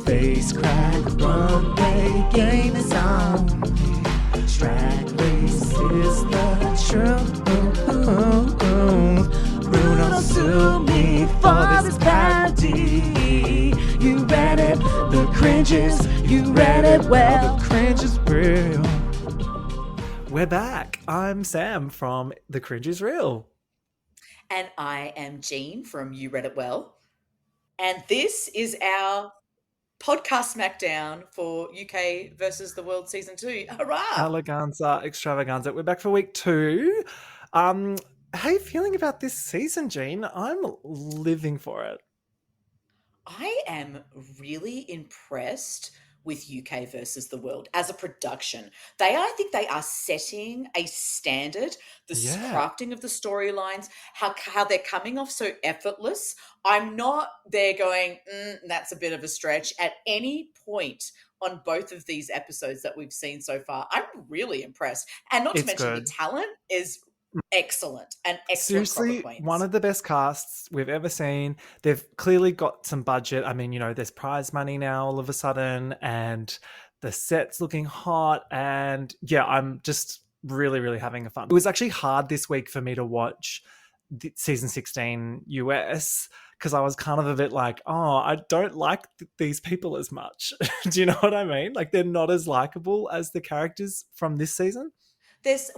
face crack, runway game is on. Drag race is the truth. Bruno sue me for this parody. You read it, the cringes, you read it well. The cringe is real. We're back. I'm Sam from The Cringe is Real. And I am Jean from You Read It Well. And this is our podcast smackdown for UK versus the World Season 2. Hurrah! Eleganza, extravaganza. We're back for week 2. How are you feeling about this season, Jean? I'm living for it. I am really impressed with UK versus the World as a production. I think they are setting a standard, the crafting of the storylines, how they're coming off so effortless. I'm not there going, that's a bit of a stretch at any point on both of these episodes that we've seen so far. I'm really impressed. And not to mention the talent is excellent and excellent. Seriously, one of the best casts we've ever seen. They've clearly got some budget. I mean, there's prize money now all of a sudden, and the set's looking hot. And yeah, I'm just really, really having fun. It was actually hard this week for me to watch season 16 US because I was kind of a bit like, I don't like these people as much. Do you know what I mean? Like, they're not as likable as the characters from this season. There's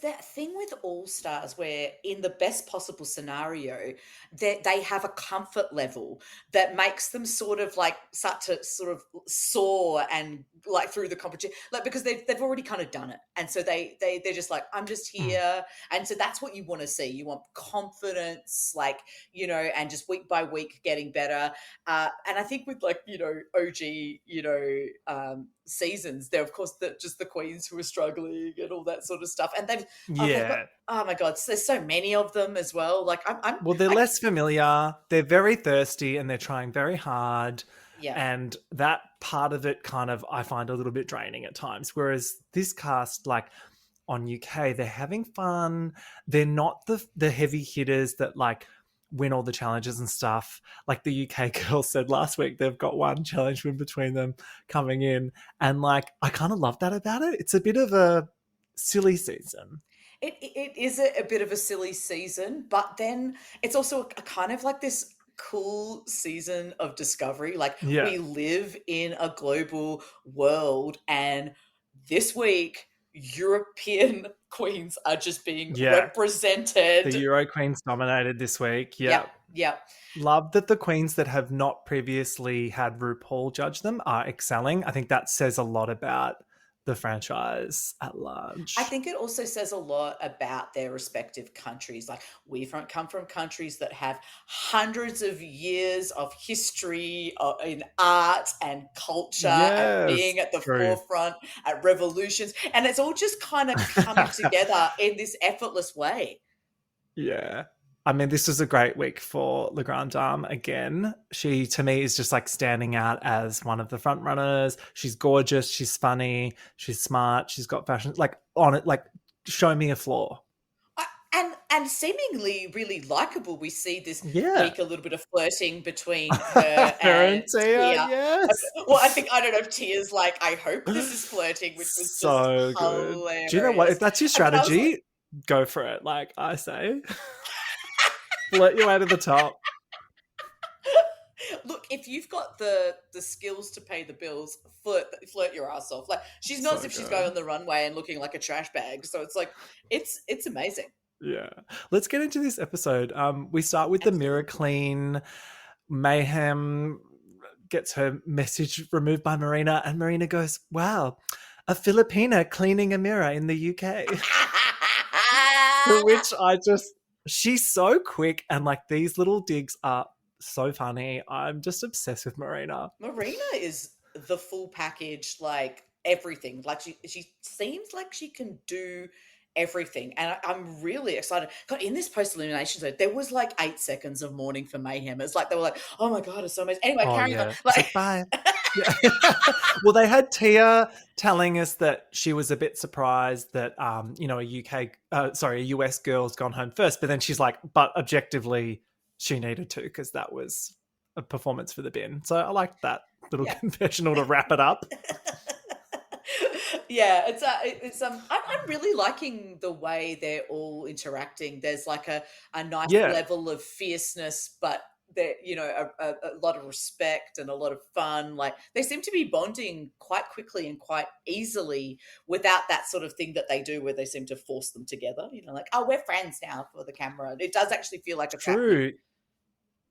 that thing with All Stars where in the best possible scenario they have a comfort level that makes them sort of like start to sort of soar and like through the competition, like because they've already kind of done it, and so they're just like, I'm just here. And so that's what you want to see. You want confidence, like, and just week by week getting better. And I think with like OG seasons, they're of course just the queens who are struggling and all that sort of stuff, and they've got, oh my god, there's so many of them as well. Like they're less familiar, they're very thirsty, and they're trying very hard. Yeah. And that part of it kind of I find a little bit draining at times, whereas this cast, like on UK, they're having fun. They're not the heavy hitters that like win all the challenges and stuff. Like the UK girls said last week, they've got one challenge win between them coming in. And like, I kind of love that about it. It's a bit of a silly season. It is a bit of a silly season, but then it's also a kind of like this cool season of discovery. Like we live in a global world, and this week European queens are just being represented. The Euro queens dominated this week. Yeah. Love that the queens that have not previously had RuPaul judge them are excelling. I think that says a lot about the franchise at large. I think it also says a lot about their respective countries. Like we've come from countries that have hundreds of years of history in art and culture and being at the forefront at revolutions. And it's all just kind of coming together in this effortless way. Yeah. I mean, this was a great week for La Grande Dame again. She, to me, is just like standing out as one of the front runners. She's gorgeous. She's funny. She's smart. She's got fashion. Like, on it, like, show me a flaw. And seemingly really likable. We see this week a little bit of flirting between her and Tia. Yes. Well, I don't know if Tia's like, I hope this is flirting, which was so just good. hilarious. Do you know what? If that's your strategy, go for it. Like I say. Flirt your way to the top. Look, if you've got the skills to pay the bills, flirt your ass off. Like she's not as if she's going on the runway and looking like a trash bag. So it's like it's amazing. Yeah. Let's get into this episode. We start with the mirror clean. Mayhem gets her message removed by Marina, and Marina goes, "Wow, a Filipina cleaning a mirror in the UK." For which she's so quick, and like these little digs are so funny. I'm just obsessed with Marina. Marina is the full package, like everything. Like she seems like she can do everything, and I'm really excited. God, in this post-elimination zone, there was like 8 seconds of mourning for Mayhem. It's like they were like, "Oh my god, it's so amazing." Anyway, carrying on. Like, bye. Well, they had Tia telling us that she was a bit surprised that a US girl's gone home first, but then she's like, but objectively she needed to, because that was a performance for the bin. So I liked that little Yeah. confessional to wrap it up. Yeah, I'm really liking the way they're all interacting. There's like a nice Yeah, level of fierceness, but there, a lot of respect and a lot of fun. Like they seem to be bonding quite quickly and quite easily without that sort of thing that they do where they seem to force them together. Like, oh, we're friends now for the camera. It does actually feel like it's happening. true.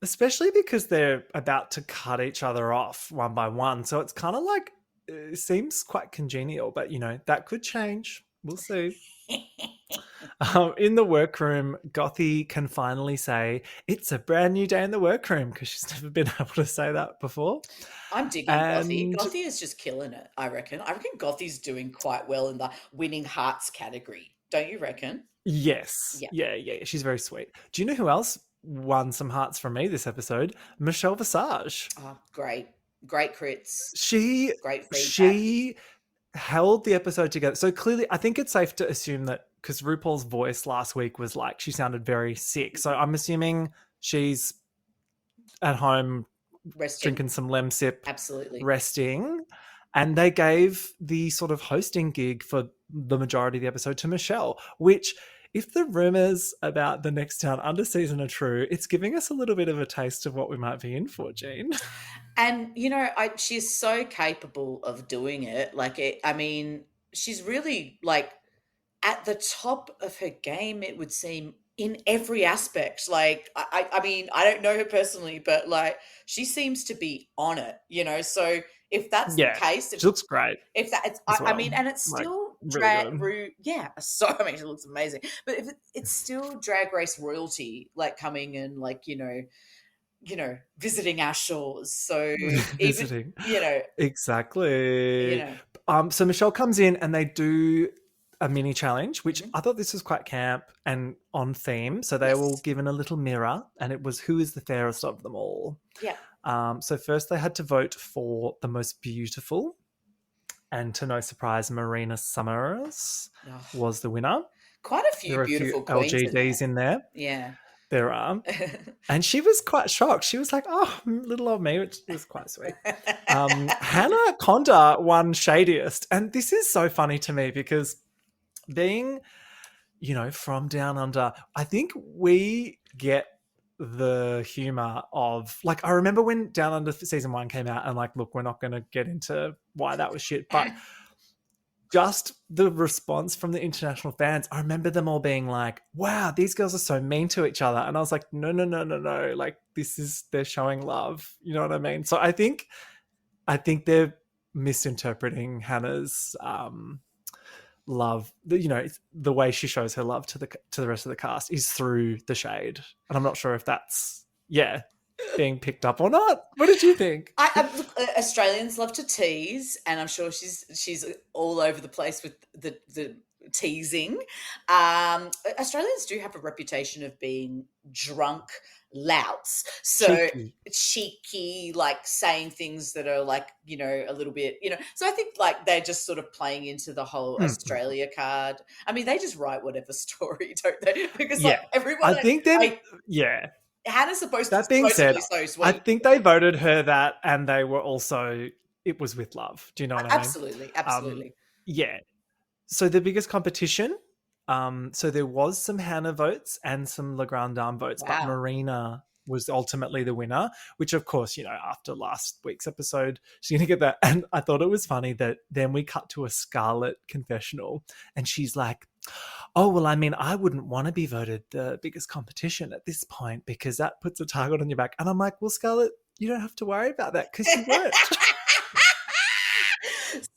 Especially because they're about to cut each other off one by one. So it's kind of like, it seems quite congenial, but that could change. We'll see. In the workroom, Gothy can finally say, it's a brand new day in the workroom, because she's never been able to say that before. I'm digging Gothy. And Gothy is just killing it, I reckon. I reckon Gothy's doing quite well in the winning hearts category. Don't you reckon? yes, Yeah. yeah, she's very sweet. Do you know who else won some hearts from me this episode? Michelle Visage. Oh, great. Great crits. She Great feedback. she held the episode together. So clearly, I think it's safe to assume that, because RuPaul's voice last week was like, she sounded very sick. So I'm assuming she's at home Resting. drinking some Lemsip, Absolutely. resting. And they gave the sort of hosting gig for the majority of the episode to Michelle, which, if the rumors about the Next Town Under season are true, it's giving us a little bit of a taste of what we might be in for, Jean. And, she's so capable of doing it. She's really like at the top of her game, it would seem, in every aspect. Like, I mean, I don't know her personally, but like she seems to be on it. So if that's the Yeah, case, she looks great if that, it's, as I well. mean, and it's Like, still really good. yeah. So I mean, she looks amazing. But if it's still Drag Race royalty, like coming and like visiting our shores. So even Visiting. you know, you Exactly. know, So Michelle comes in and they do a mini challenge, which mhm. I thought this was quite camp and on theme. So they were all Yes, given a little mirror, and it was, who is the fairest of them all. yeah. So first they had to vote for the most beautiful, and to no surprise, Marina Summers Oh, was the winner. quite a few There are a few beautiful queens in LGDs in there. there. There are. And she was quite shocked. She was like, oh, little old me, which was quite sweet. Yeah. Hannah Conda won Shadiest. And this is so funny to me because, being, from down under, I think we get the humor of, like, I remember when Down Under season 1 came out, and like, look, we're not going to get into why that was shit, but just the response from the international fans, I remember them all being like, wow, these girls are so mean to each other. And I was like, no. Like, they're showing love. You know what I mean? So I think they're misinterpreting Hannah's love. The way she shows her love to the rest of the cast is through the shade. And I'm not sure if that's, being picked up or not. What did you think? Look, Australians love to tease, and I'm sure she's all over the place with the teasing. Australians do have a reputation of being drunk louts, so Cheeky. cheeky, like saying things that are like a little bit. So I think like they're just sort of playing into the whole Mm. Australia card. I mean, they just write whatever story, don't they? Because like Yeah. everyone, I think yeah. Hannah's supposed to That being said, supposedly so I sweet. think they voted her that, and they were also, it was with love. Do you know what I mean? Absolutely, Um, absolutely. yeah. So the biggest competition, so there was some Hannah votes and some Le Grand Dame votes, but Wow. Marina was ultimately the winner, which of course, after last week's episode, she's going to get that. And I thought it was funny that then we cut to a Scarlett confessional, and she's like, oh, well, I mean, I wouldn't want to be voted the biggest competition at this point because that puts a target on your back. And I'm like, well, Scarlett, you don't have to worry about that because you weren't.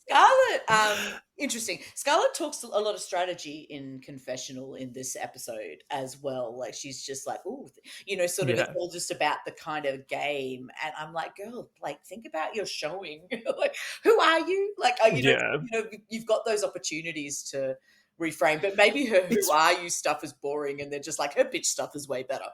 Scarlett, interesting. Scarlett talks a lot of strategy in confessional in this episode as well. Like she's just like, oh, sort of. It's Yeah. all just about the kind of game, and I'm like, girl, like think about your showing. Like, who are you? Like, Yeah. you've got those opportunities to reframe, but maybe her "who It's are you" stuff is boring, and they're just like her bitch stuff is way better.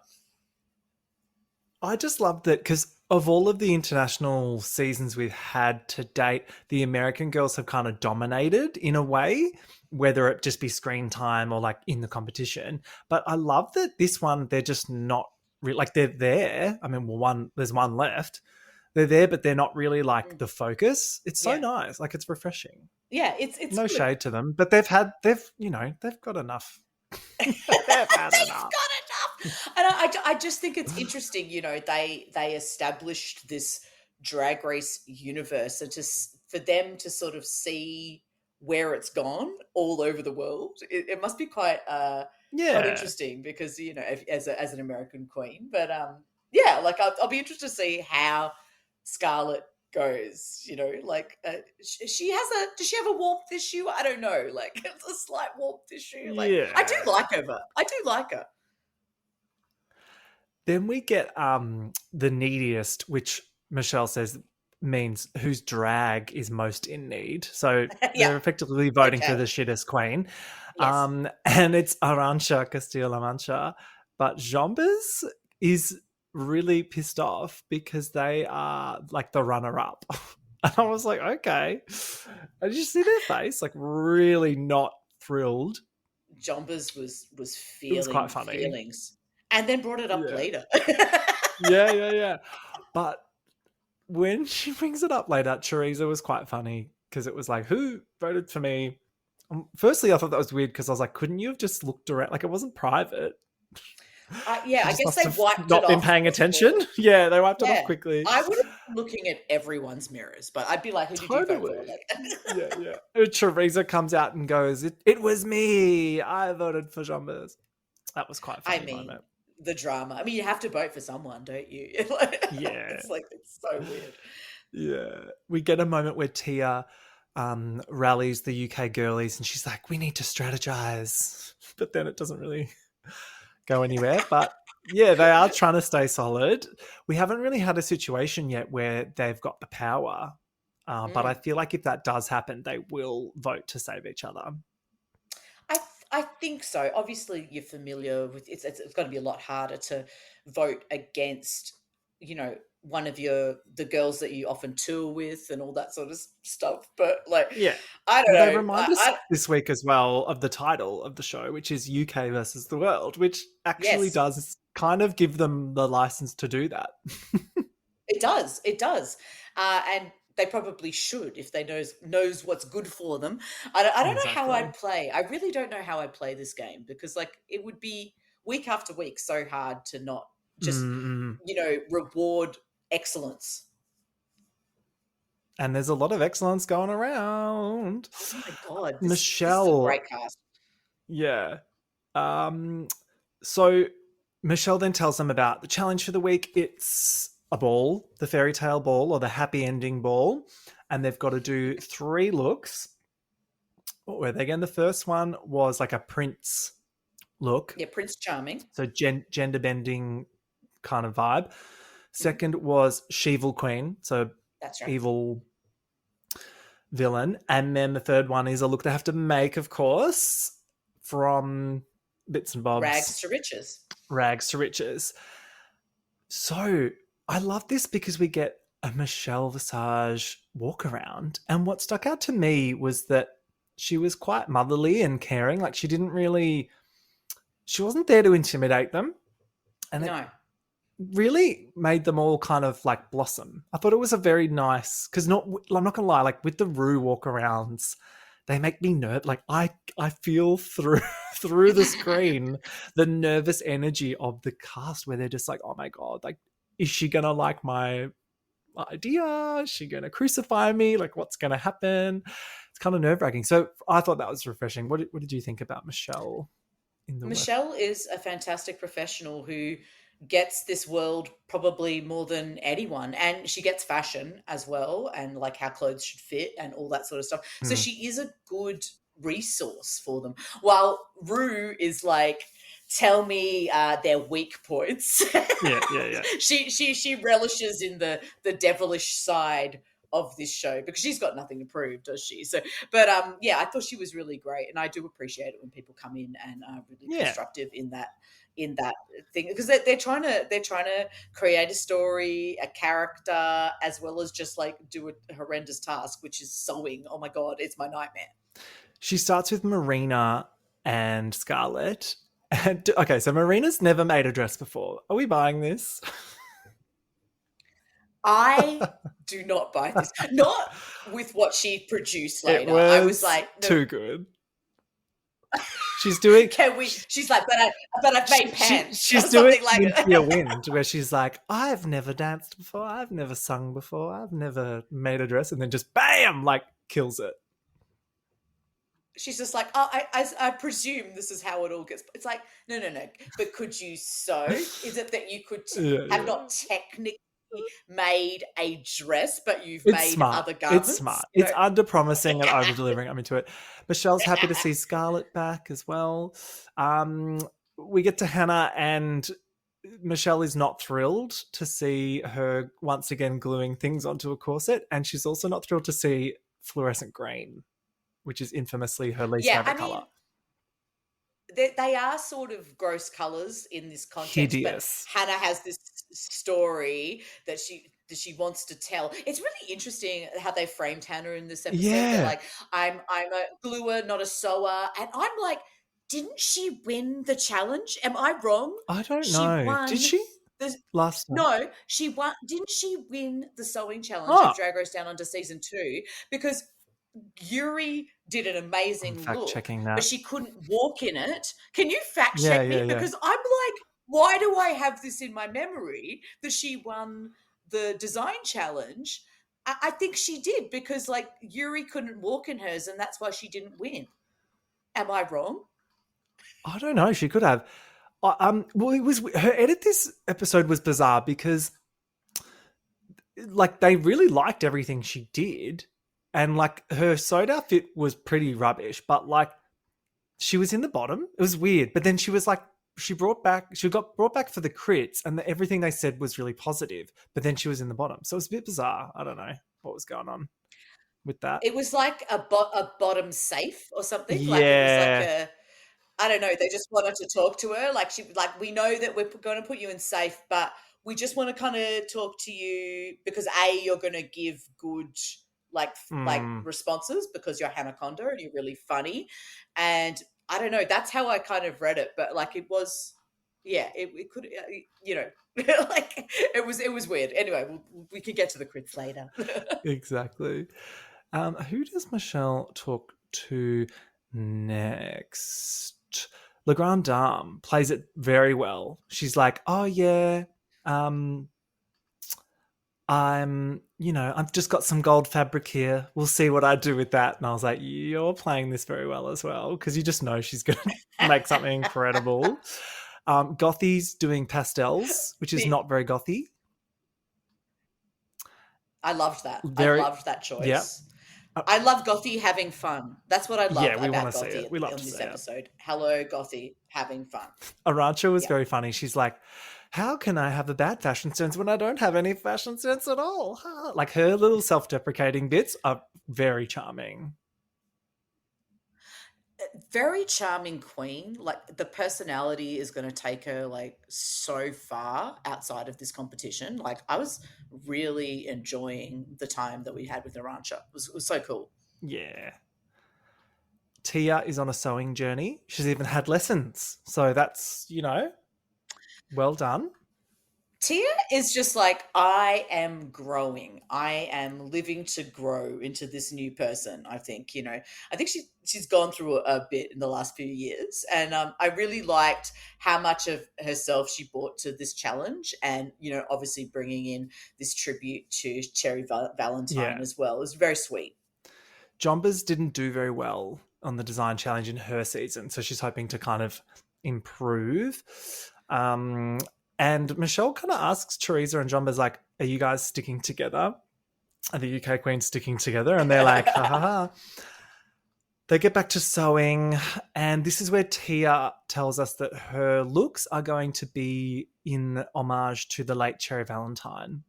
I just loved that because of all of the international seasons we've had to date, the American girls have kind of dominated in a way, whether it just be screen time or like in the competition. But I love that this one, they're just not like they're there. I mean, there's one left. They're there, but they're not really like Mm. the focus. It's so Yeah. nice. Like, it's refreshing. Yeah, it's No good. shade to them, but they've got enough. They've They've had enough. got enough. And I just think it's interesting, they established this drag race universe, and for them to sort of see where it's gone all over the world, it must be quite Yeah, interesting, because as an American queen. But yeah, like I'll be interested to see how Scarlett goes. Like she has a does she have a warmth issue? I don't know. Like it's a slight warmth issue. Like I do yeah. like her. But I do like her. Then we get the neediest, which Michelle says means whose drag is most in need. So Yeah. they're effectively voting for Okay. the shittest queen. Yes. And it's Arancha Castilla-La Mancha. But Jambes is really pissed off because they are like the runner-up. And I was like, okay. Did you see their face? Like, really not thrilled. Jombers was It was feeling quite funny. feelings, and then brought it up Yeah. later. Yeah, yeah, yeah. But when she brings it up later, Teresa was quite funny because it was like, who voted for me? Firstly, I thought that was weird because I was like, couldn't you have just looked around? Like, it wasn't private. Yeah, She I just guess must they have wiped it not been off paying before. attention. Yeah, they wiped it off Yeah, quickly. I would have been looking at everyone's mirrors, but I'd be like, "Who did you vote for?" Totally. Like, Yeah, yeah. And Teresa comes out and goes, it was me. I voted for Jambes. That was quite a I funny mean, moment. the drama. I mean, you have to vote for someone, don't you? Yeah. It's like it's so weird. Yeah. We get a moment where Tia rallies the UK girlies and she's like, we need to strategize. But then it doesn't really go anywhere. But yeah, they are trying to stay solid. We haven't really had a situation yet where they've got the power. But I Mm. feel like if that does happen, they will vote to save each other. I think so. Obviously, you're familiar with it's going to be a lot harder to vote against, one of the girls that you often tour with and all that sort of stuff. But like, Yeah. I don't Well, they know. remind us this week as well of the title of the show, which is UK versus the world, which actually Yes, does kind of give them the license to do that. it does. It does. And they probably should, if they knows what's good for them. I don't know how Exactly. I'd play. I really don't know how I'd play this game, because like it would be week after week so hard to not just Mm-mm. reward excellence. And there's a lot of excellence going around. Oh my god, this is a Michelle, great cast. yeah. Um, so Michelle then tells them about the challenge for the week. It's a ball, the fairy tale ball or the happy ending ball, and they've got to do 3 looks. What were they again? The first one was like a prince look, Yeah, Prince Charming. so gender bending kind of vibe. Mhm. Second was Sheevil Queen, so That's right. evil villain. And then the third one is a look they have to make, of course, from bits and bobs, Rags to riches. rags to riches. So I love this because we get a Michelle Visage walk around. And what stuck out to me was that she was quite motherly and caring. Like, she wasn't there to intimidate them. And it No. really made them all kind of like blossom. I thought it was a very nice, because I'm not gonna lie, like with the Rue walk arounds, they make me nerve. Like I feel through through the screen the nervous energy of the cast where they're just like, oh my god, like is she gonna like my idea? Is she gonna crucify me? Like what's gonna happen? It's kind of nerve wracking. So I thought that was refreshing. What did you think about Michelle in the work? Michelle is a fantastic professional who gets this world probably more than anyone, and she gets fashion as well, and like how clothes should fit and all that sort of stuff. So Hmm. she is a good resource for them, while Rue is like, tell me their weak points. Yeah, yeah, yeah. She relishes in the devilish side of this show, because she's got nothing to prove, does she? So, but yeah, I thought she was really great, and I do appreciate it when people come in and are really Yeah. constructive in that thing, because they're trying to create a story, a character, as well as just like do a horrendous task, which is sewing. Oh my god, it's my nightmare. She starts with Marina and Scarlett, And, okay, so Marina's never made a dress before. Are we buying this? I do not buy this. Not with what she produced It later. I was was like, no, too good. She's doing can we? She's like, but I've made pants or she's doing something like. Cynthia Wind, where she's like, I've never danced before, I've never sung before, I've never made a dress, and then just bam, like kills it. She's just like, oh, I presume this is how it all gets. It's like, no, no, no. But could you sew? Is it that you could Yeah, have yeah. not technically made a dress, but you've It's made smart. other It's garments? smart. It's under promising and over delivering. I'm into it. Michelle's happy to see Scarlett back as well. We get to Hannah, and Michelle is not thrilled to see her once again gluing things onto a corset, and she's also not thrilled to see fluorescent green, which is infamously her least Yeah, I favorite color. mean, they are sort of gross colors in this context, but Hideous. Hannah has this story that she wants to tell. It's really interesting how they framed Hannah in this episode. They're Yeah. like, I'm a gluer, not a sewer, and I'm like, didn't she win the challenge? Am I wrong? I don't She know. Did won she the last time? no, she won. Didn't she win the sewing challenge Oh, of Drag Race Down Under season 2? Because Yuri did an I'm amazing fact look, checking but that. she couldn't walk in it. Can you fact Yeah, check me? yeah, yeah. Because I'm like, why do I have this in my memory that she won the design challenge? I think she did because like Yuri couldn't walk in hers, and that's why she didn't win. Am I wrong? I don't know. She could have. Well, it was her edit. This episode was bizarre because, like, they really liked everything she did, and like her sewed outfit was pretty rubbish. But like, she was in the bottom. It was weird. But then she was like, she got brought back for the crits, and everything they said was really positive. But then she was in the bottom, so it was a bit bizarre. I don't know what was going on with that. It was like a bottom safe or something. Like it was like Yeah. a I don't know. They just wanted to talk to her. Like we know that we're going to put you in safe, but we just want to kind of talk to you because you're going to give good like Mm, responses because you're Hanaconda and you're really funny, and I don't know. That's how I kind of read it, but like it was, yeah, it could, you know, like it was weird. Anyway, we can get to the crits later. exactly. Who does Michelle talk to next? Le Grand Dame plays it very well. She's like, "Oh yeah, um, I've just got some gold fabric here. We'll see what I do with that." And I was like, "You're playing this very well as well," because you just know she's going to make something incredible. Gothy's doing pastels, which is The not very gothy. I loved that. I Very, loved that yeah, choice. I love Gothy having fun. That's what I love yeah. We want about to see Gothy it. We love on to see this it. episode. Hello, Gothy, having fun. Arancha was Yeah. very funny. She's like, "How can I have a bad fashion sense when I don't have any fashion sense at all?" Huh? Like her little self-deprecating bits are very charming. Very charming queen. Like the personality is going to take her like so far outside of this competition. Like I was really enjoying the time that we had with Arancha. It was so cool. Yeah. Tia is on a sewing journey. She's even had lessons. So that's, well done. Tia is just like, I am growing. I am living to grow into this new person. I think, I think she's gone through a bit in the last few years. And I really liked how much of herself she brought to this challenge. And, obviously bringing in this tribute to Cherry Valentine Yeah. as well. It was very sweet. Jombas didn't do very well on the design challenge in her season. So she's hoping to kind of improve. And Michelle kind of asks Teresa and Jombas, like, "Are you guys sticking together? Are the UK Queens sticking together?" And they're like, "Ha ha ha." They get back to sewing, and this is where Tia tells us that her looks are going to be in homage to the late Cherry Valentine,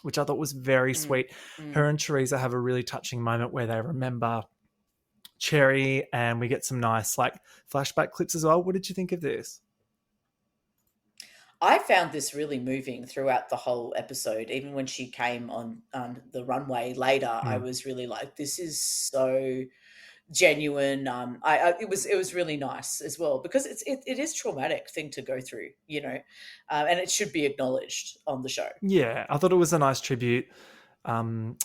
which I thought was very sweet. Her and Teresa have a really touching moment where they remember Cherry, and we get some nice like flashback clips as well. What did you think of this? I found this really moving throughout the whole episode. Even when she came on the runway later, I was really like, this is so genuine. It was really nice as well because it is traumatic thing to go through, and it should be acknowledged on the show. Yeah, I thought it was a nice tribute um,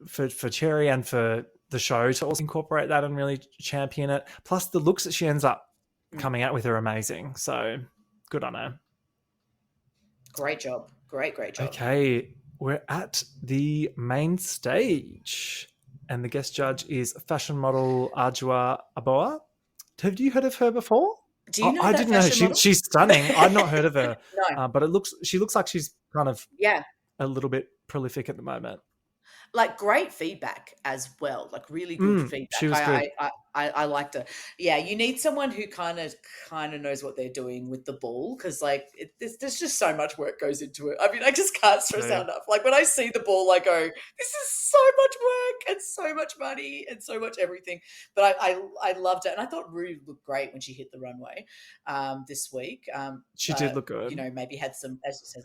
for Cherry and for the show to also incorporate that and really champion it. Plus, the looks that she ends up Mm. coming out with are amazing. So good on her. Great job, great job. Okay, we're at the main stage, and the guest judge is fashion model Ajua Aboa. Have you heard of her before? Do you know I that didn't know. fashion model? She's stunning. I'd not heard of her, No. but she looks like she's kind of Yeah. a little bit prolific at the moment. Like great feedback as well, like really good She feedback. was good. I liked her. Yeah, you need someone who kind of knows what they're doing with the ball because like there's just so much work goes into it. I mean, I just can't stress out enough. Like when I see the ball, I go, this is so much work and so much money and so much everything. But I loved it, and I thought Rue looked great when she hit the runway this week. She did look good. Maybe had some, as you said,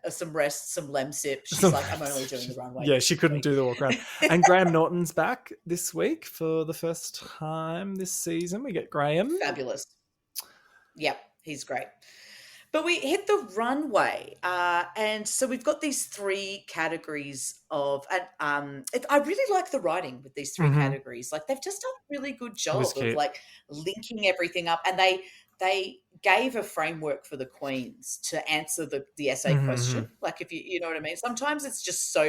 some rest, some lemsip. She's like, I'm only doing the runway. Yeah, she couldn't do the walk around. And Graham Norton's back this week for the first time this season. We get Graham. Fabulous. Yep, he's great. But we hit the runway, and so we've got these three categories of, and I really like the writing with these three categories. Like they've just done a really good job of like linking everything up, and they gave a framework for the queens to answer the essay question. Like if you know what I mean. Sometimes it's just so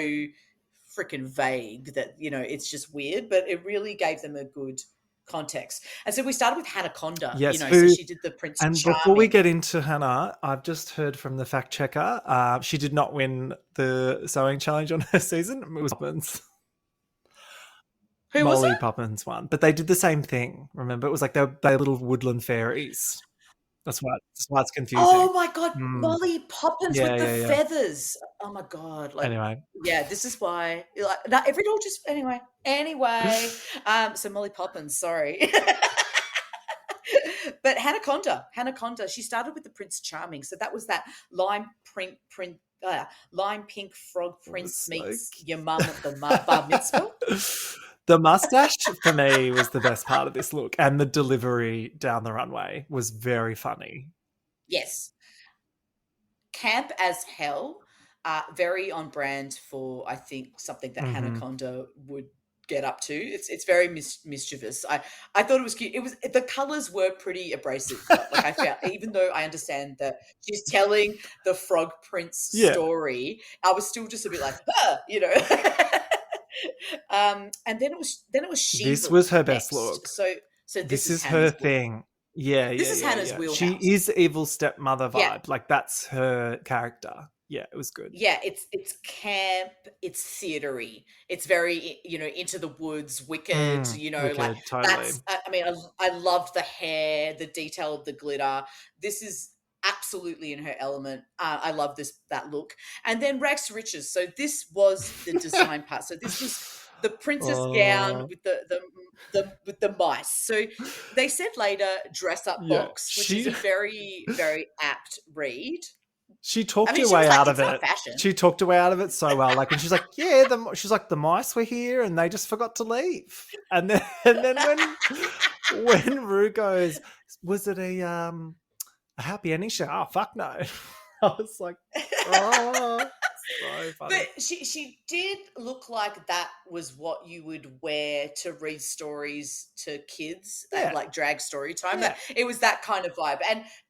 freaking vague that it's just weird, but it really gave them a good context. And so we started with Hanaconda. Yes, so she did the Prince and Charming. before we get into Hannah, I've just heard from the fact checker. She did not win the sewing challenge on her season. It was Poppins. Who Molly was it? Poppins won, but they did the same thing. Remember, it was like they're little woodland fairies. That's why it's confusing. Oh my god, Molly Poppins with the feathers. Oh my god! Like, anyway, yeah, this is why. Like, if it all just anyway. So Molly Poppins, sorry. But Hanaconda, she started with the Prince Charming. So that was that lime pink frog prince meets your mum at the bar mitzvah. The mustache for me was the best part of this look, and the delivery down the runway was very funny. Yes. Camp as hell, very on brand for, I think, something that Hanaconda would get up to. It's very mischievous. I thought it was cute. The colors were pretty abrasive. Like I felt, even though I understand that she's telling the Frog Prince story, I was still just a bit like, and then it was she. This was her best next. look. So this is her thing. Yeah, this is Hannah's wheelhouse. She is evil stepmother vibe. Yeah. Like that's her character. Yeah, it was good. Yeah, it's camp, it's theatery. It's very into the woods, wicked. Wicked, like totally. That's. I mean, I loved the hair, the detail of the glitter. This is absolutely in her element. I love that look. And then rags to riches. So this was the design part. So this was the princess gown with the mice. So they said later dress up box, which is a very, very apt read. She talked her way out of it. She talked her way out of it so well. Like when she's like, yeah, she's like, the mice were here and they just forgot to leave. And then when Rue goes, was it a happy ending? She's like, oh fuck no. I was like, oh, so funny. But she did look like that was what you would wear to read stories to kids at like drag story time. Yeah. It was that kind of vibe.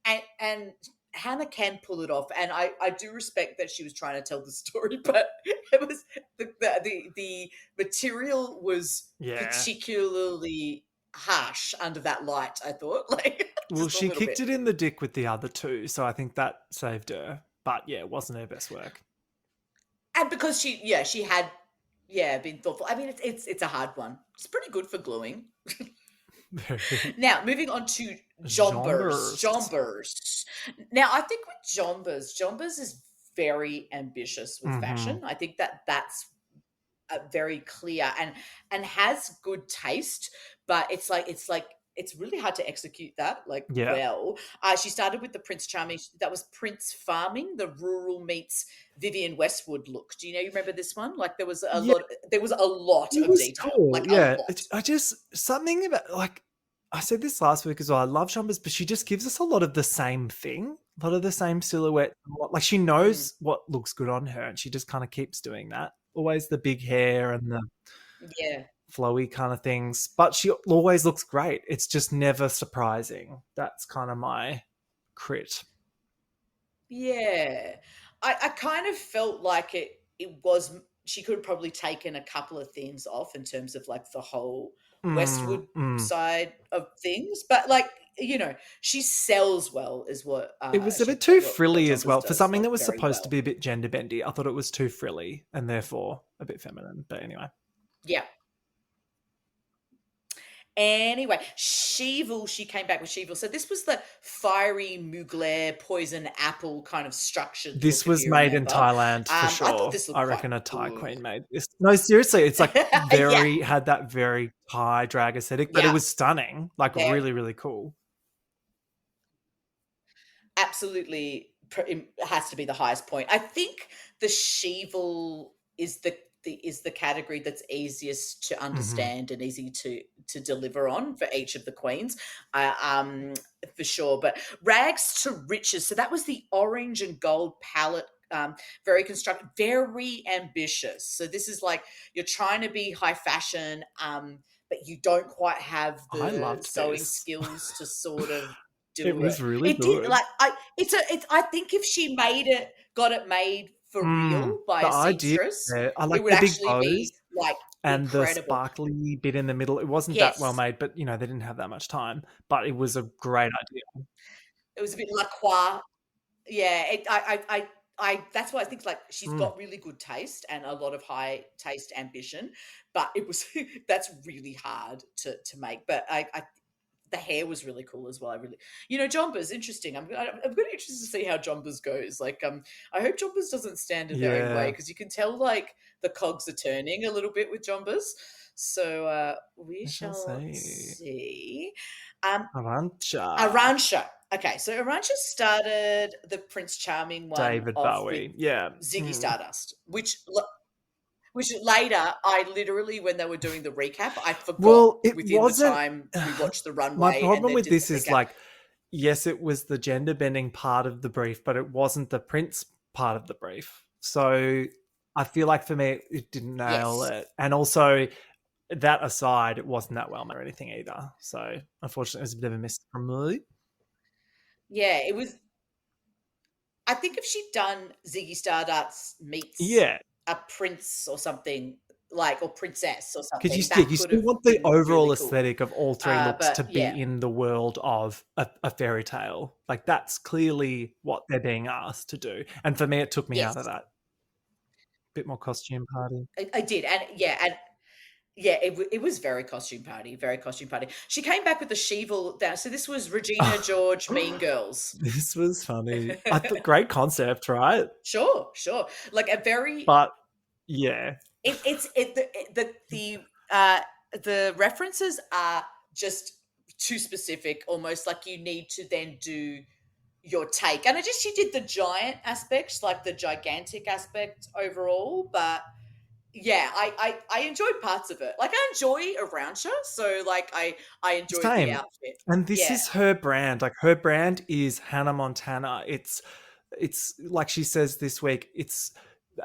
And Hannah can pull it off, and I do respect that she was trying to tell the story, but it was the material was particularly harsh under that light. I thought, well, she kicked it in the dick with the other two, so I think that saved her. But yeah, it wasn't her best work, and because she had been thoughtful. I mean, it's a hard one. It's pretty good for gluing. Now, moving on to Jombers. Now, I think with Jombers is very ambitious with fashion. I think that's very clear and has good taste, but it's it's really hard to execute that like Yeah. well. She started with the Prince Charming. That was Prince Farming, the rural meets Vivian Westwood look. Do you know? You remember this one? Like there was a Yeah, lot. There was a lot it of was detail, cool. like a Yeah. lot. I just something about like I said this last week as well. I love Jumpers, but she just gives us a lot of the same thing, a lot of the same silhouette. Like she Mm, knows what looks good on her, and she just kind of keeps doing that. Always the big hair and the yeah. flowy kind of things, but she always looks great. It's just never surprising. That's kind of my crit. Yeah. I kind of felt like it was she could have probably taken a couple of things off in terms of like the whole Mm, Westwood mm. side of things. But like, she sells well is what It was a she bit too what frilly as Jumpers well for does something like that was very supposed to well. be a bit gender bendy. I thought it was too frilly and therefore a bit feminine. But anyway, Yeah. Anyway, Sheevil, she came back with Sheevil. So this was the fiery Mugler poison apple kind of structured this look, if was you made in remember. Thailand for I thought sure. this looked I quite reckon a Thai good. queen made this. No, seriously, it's like Yeah, very had that very Thai drag aesthetic, but it yeah. was stunning. Like There really, really cool. absolutely it has to be the highest point. I think the Sheevil is the category that's easiest to Hmm. understand and easy to deliver on for each of the queens, uh, um, for sure. But rags to riches. So that was the orange and gold palette. Very constructed, very ambitious. So this is like you're trying to be high fashion, but you don't quite have I the loved sewing this. skills to sort of It do it. was really It did good. like it's I think if she got it made for real by The a idea, seamstress, yeah, I it like would the big actually bows be like and the incredible. sparkly bit in the middle. It wasn't that well Yes, made, but you know, they didn't have that much time. But it was a great idea. it was a bit La Croix. Yeah, that's why I think like she's Mm, got really good taste and a lot of high taste ambition, but it was that's really hard to make. But I the hair was really cool as well. I really, Jombers interesting. I'm really interested to see how Jombers goes. Like, I hope Jombers doesn't stand in their own way yeah, because you can tell like the cogs are turning a little bit with Jombers. So we I shall shall say. see. Um, Arancha. Aransha. Okay, so Aransha started the Prince Charming one David off with Bowie. Yeah. Ziggy Mm. Stardust, which later, I literally, when they were doing the recap, I forgot Well, it within the wasn't. time we watched the My runway and problem then with did the this is recap. like, yes, it was the gender bending part of the brief, but it wasn't the Prince part of the brief. So I feel like for me, it didn't nail Yes. it. And also, that aside, it wasn't that well made or anything either. So unfortunately, it was a bit of a miss from me. Yeah, it was. I think if she'd done Ziggy Stardust meets Yeah, a prince or something, like, or princess or because something, yeah, that you could still have want the been really overall cool. aesthetic of all three looks But to yeah, be in the world of a fairy tale. Like that's clearly what they're being asked to do. And for me, it took me out of yes, that bit more costume party. I did. And yeah, it was very costume party, very costume party. She came back with the Sheevil down. So this was Regina George, Mean Girls. This was funny. I thought great concept, right? Sure, sure. Like a very But yeah, it's it the references are just too specific, almost like you need to then do your take. And I just she did the giant aspects, like the gigantic aspect overall, but yeah, I enjoyed parts of it. Like I enjoy Arantxa, so like I enjoyed the same. outfit. And this Yeah. is her brand. Like her brand is Hannah Montana. It's like she says this week, it's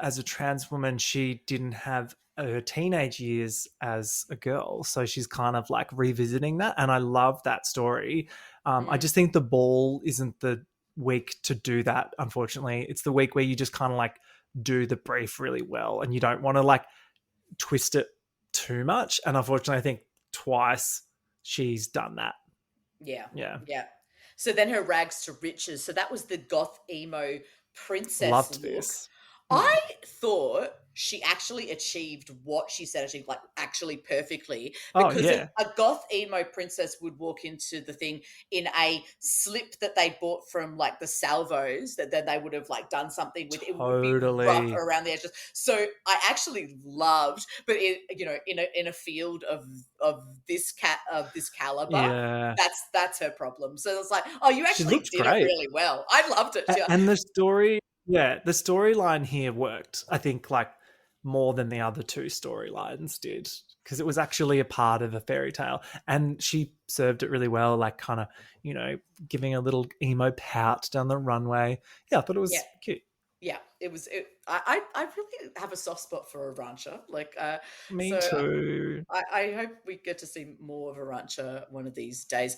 as a trans woman, she didn't have her teenage years as a girl. So she's kind of like revisiting that. And I love that story. I Mm, just think the ball isn't the week to do that, unfortunately. It's the week where you just kind of like do the brief really well and you don't want to like twist it too much. And unfortunately, I think twice she's done that. yeah. Yeah. Yeah. So then her rags to riches. So that was the goth emo princess Loved look. this. I Mm. thought she actually achieved what she said achieved, like actually perfectly, Oh because yeah, a goth emo princess would walk into the thing in a slip that they bought from like the salvos that then they would have like done something with. It would be rough totally. around the edges. So I actually loved, but in a field of this caliber, Yeah, that's her problem. So it's like, oh, you she actually looked did it great. really well. I loved it. And the story, yeah, the storyline here worked, I think, like more than the other two storylines did, because it was actually a part of a fairy tale, and she served it really well, like kind of, giving a little emo pout down the runway. Yeah, I thought it Yeah, was cute. yeah. It was. I really have a soft spot for Arancha. Like, Me so too. I hope we get to see more of Arancha one of these days.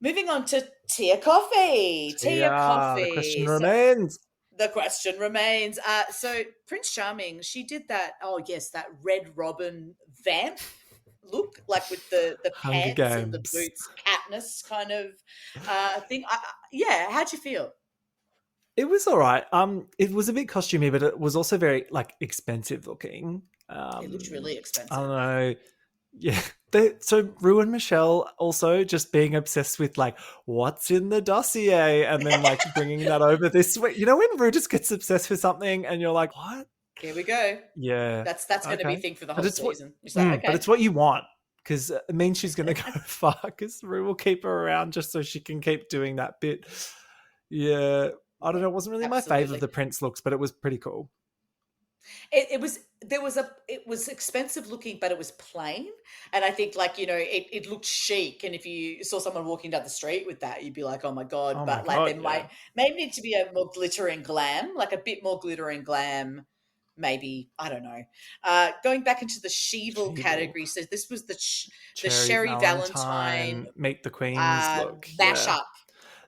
Moving on to Tia Coffee. Tia Yeah, the question Coffee. So remains. the question remains. So Prince Charming, she did that. Oh yes, that Red Robin vamp look, like with the Hunger pants and the Games. boots, Katniss kind of thing. Yeah, how'd you feel? It was all right. It was a bit costumey, but it was also very like expensive looking. It looked really I don't expensive. know. Yeah. So Rue and Michelle also just being obsessed with like what's in the dossier, and then like bringing that over this way. You know when Rue just gets obsessed with something and you're like, what? Here we go. Yeah. That's going to be a Okay. thing for the But whole it's what. season. It's like, But okay, it's what you want, because it means she's gonna go far. Because Rue will keep her around just so she can keep doing that bit. Yeah. I don't know. It wasn't really my fave of absolutely. the Prince looks, but it was pretty cool. It was expensive looking, but it was plain, and I think like it looked chic. And if you saw someone walking down the street with that, you'd be like, oh my god. Oh my But like god, there yeah. might maybe need to be a more glitter and glam, like a bit more glitter and glam. Maybe I don't know. Going back into the Sheevil Evil. category, so this was the Cherry Sherry Valentine Valentine, Meet the Queens look. Yeah. mashup.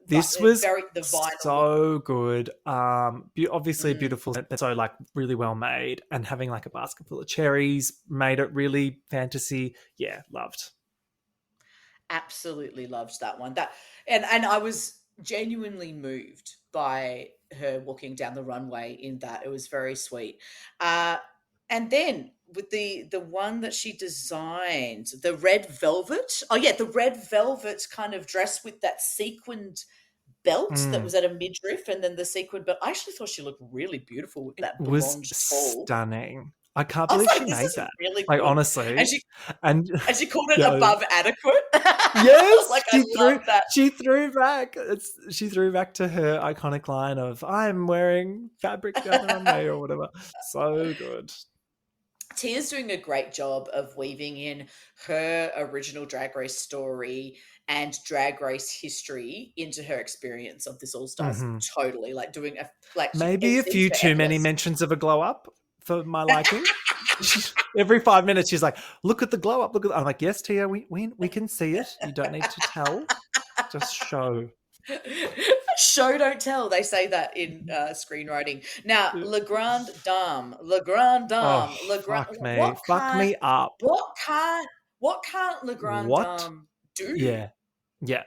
This was Very the vinyl look. so good. Obviously Mm. beautiful, but so like really well made, and having like a basket full of cherries made it really fantasy. Yeah, loved. Absolutely loved that one. And I was genuinely moved by her walking down the runway in that. It was very sweet. Uh, and then with the one that she designed, the red velvet. Oh yeah, the red velvet kind of dress with that sequined belt that Mm. was at a midriff, and then the sequin belt. I actually thought she looked really beautiful with It that was blonde tall. stunning. I can't I was believe she like, this made is that. really Like cool. And honestly, she and and she called it yeah, above adequate. I was yes, like, I love that. she threw back. She threw back to her iconic line of "I'm wearing fabric down the runway" or whatever. So good. Tia's doing a great job of weaving in her original Drag Race story and Drag Race history into her experience of this All Stars. Hmm. Totally, like doing Maybe it a seems few too many effortless. mentions of a glow up for my liking. Every 5 minutes, she's like, "Look at the glow up." Look at. I'm like, "Yes, Tia, we can see it. You don't need to tell. Just show." Show don't tell. They say that in screenwriting. Now, Le Grand Oh, Dame, Le Grand. fuck me up. What can't, what can't Le Grand What? Dame do? Yeah, yeah.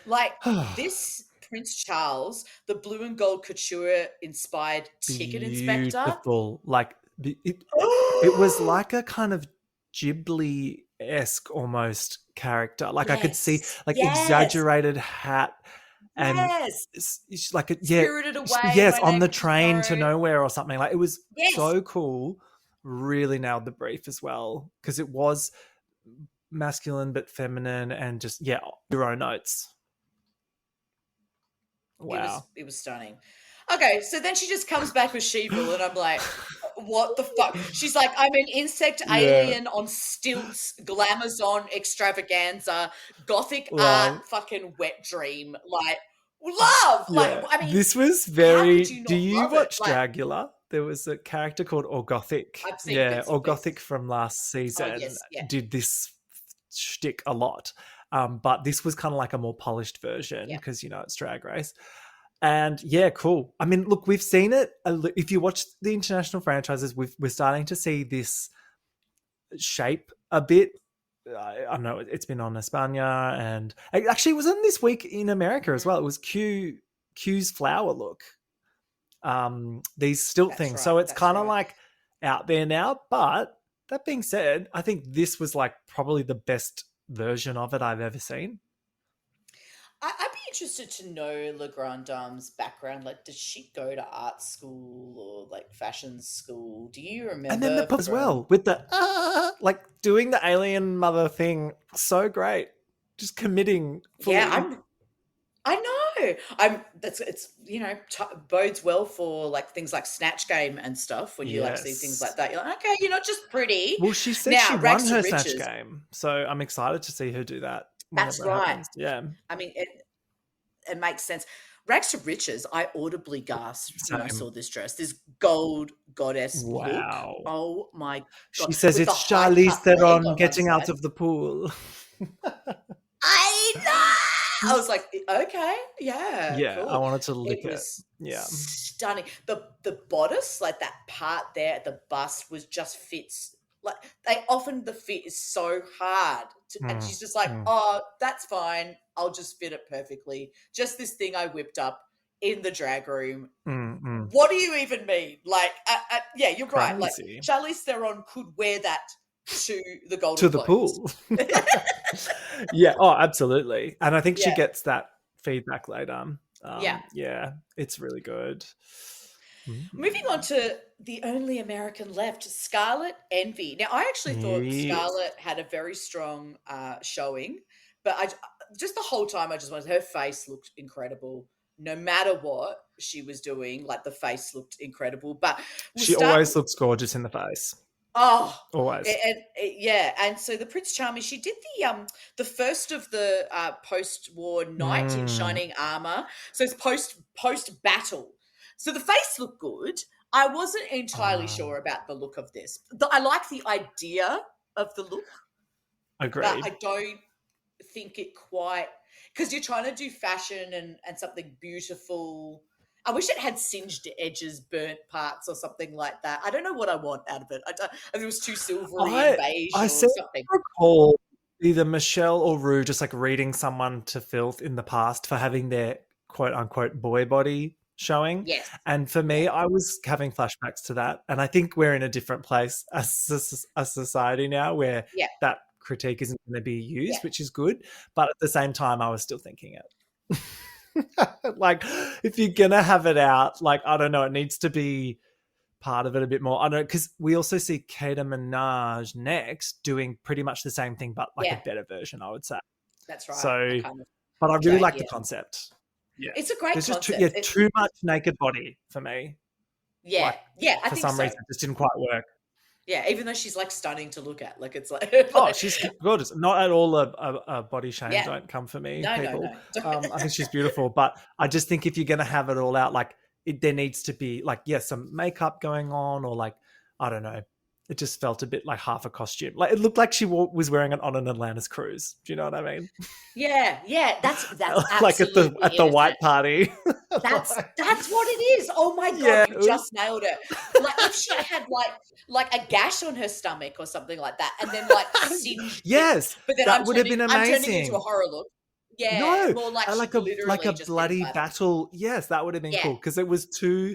Like this Prince Charles, the blue and gold couture inspired ticket inspector. Beautiful. Like it was like a kind of Ghibli esque almost character. Like I could see Yes, like yes, exaggerated hat, and yes. it's like yeah, Spirited Away yes, by on the Nathan train to Snow. nowhere or something. Like it was Yes, so cool. Really nailed the brief as well, because it was masculine but feminine, and just yeah, your own notes. Wow. it was stunning. Okay, so then she just comes back with She-Will, and I'm like, what the fuck? She's like, I'm an insect Yeah. alien on stilts, glamazon extravaganza, gothic art, Love. fucking wet dream. Like, love! Like, Yeah, I mean, this was how could very. you Do not you love it? watch Like, Dragula? There was a character called Orgothic. I've seen Yeah, bits and Orgothic pieces. from last Oh, season yes, yeah, did this shtick a lot. But this was kind of like a more polished version, yeah. because it's Drag Race. And yeah, cool. I mean, look, we've seen it. If you watch the international franchises, we're starting to see this shape a bit. I don't know. It's been on España, and actually, it was on this week in America as Mhm. well. It was Q's flower look. These stilt That's things. right, So it's that's kind of right. like out there now. But that being said, I think this was like probably the best version of it I've ever seen. I'd be interested to know La Grande Dame's background. Like, did she go to art school or like fashion school? Do you And then the remember as from? well with the like doing the alien mother thing, so great. Just committing Yeah, fully. I know. That's it's bodes well for like things like Snatch Game and stuff when you like see things Yes. like that. You're like, okay, you're not just pretty. Well, she said she Now, won Rags to her Snatch Riches. game, so I'm excited to see her do that That's whenever it right. happens. Yeah, I mean, it makes sense. Rags to Riches, I audibly gasped when I same. saw this dress, this gold goddess look. Wow. Oh my She god, says with the it's high Charlize cut leg Theron on one getting out side. of the pool. I know. I was like, okay, yeah, Yeah, I cool. wanted to It lick it. was Yeah. stunning. The bodice, like that part there at the bust, was just fits. Like they often the fit is so hard, and Mm, she's just like, mm, oh, that's fine. I'll just fit it perfectly. Just this thing I whipped up in the drag room. mm. What do you even mean? Like, yeah, you're right. Like Crazy. Charlize Theron could wear that to the To Golden the Globes. pool. Yeah, oh, absolutely. And I think she Yeah, gets that feedback later. yeah. Yeah, it's really good. Moving on Mm. to the only American left, Scarlet Envy. Now, I actually thought Yes. Scarlet had a very strong showing, but I just the whole time I just wanted her face looked incredible. No matter what she was doing, like the face looked incredible. But we'll She start. always looks gorgeous in the face. Oh, Always. yeah, and so the Prince Charming, she did the first of the post-war knight in Mm. shining armor. So it's post battle. So the face looked good. I wasn't entirely sure about the look of this. I like the idea of the look, but I Agreed. don't think it quite because you're trying to do fashion and something beautiful. I wish it had singed edges, burnt parts, or something like that. I don't know what I want out of it. I think it was too silvery and I beige I or seem something. to recall either Michelle or Rue just like reading someone to filth in the past for having their quote unquote boy body showing. Yes. And for Yeah. me, I was having flashbacks to that. And I think we're in a different place as a society now where Yeah. that critique isn't going to be Yeah. used, which is good. But at the same time, I was still thinking it. Like, if you're going to have it out, like, I don't know, it needs to be part of it a bit more. I don't know, because we also see Kata Minaj next doing pretty much the same thing, but like a Yeah. better version, I would say. That's right. I So, kind of but I the really like the idea. concept. Yeah, It's a great there's just too, yeah, concept. too much naked body for me. Yeah. Like Yeah. I for think some so. reason, it just didn't quite work. Yeah. Even though she's like stunning to look at, like it's like, Oh, she's gorgeous. Not at all a body shame. yeah. Don't come for me, No. No. people. No. I think she's beautiful, but I just think if you're gonna have it all out, like there needs to be like some makeup going on, or like I don't know. It just felt a bit like half a costume. Like it looked like she was wearing it on an Atlantis cruise. Do you know what I mean? Yeah. Yeah. That's Like at absolutely the it, isn't white it? party. Like, That's what it is. Oh my god, yeah. you just nailed it. Like if she had like a gash on her stomach or something like that, and then like singed lips, Yes, but then that would have been I'm turning into a amazing. horror look. Yeah, No, more like she like a literally just been bloody butter. battle. Yes, that would have been Yeah. cool because it was too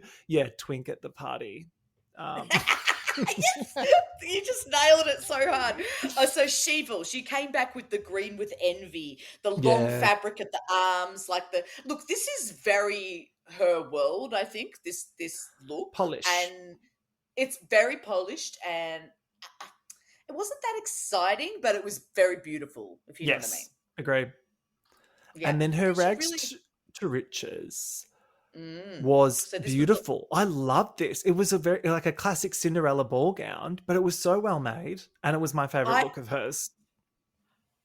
twink at the party. Um, Yes, you just nailed it so hard. So Sheevil, she came back with the green with envy, the long yeah, fabric at the arms, like the look. This is very her world, I think. This look, polish. and it's very polished, and it wasn't that exciting, but it was very beautiful. If you know what I mean. Yes, agree. Yeah, And then I her think she rags really. to riches Mm. was So this was the beautiful. I loved this. It was a very like a classic Cinderella ball gown, but it was so well made, and it was my favorite I look of hers.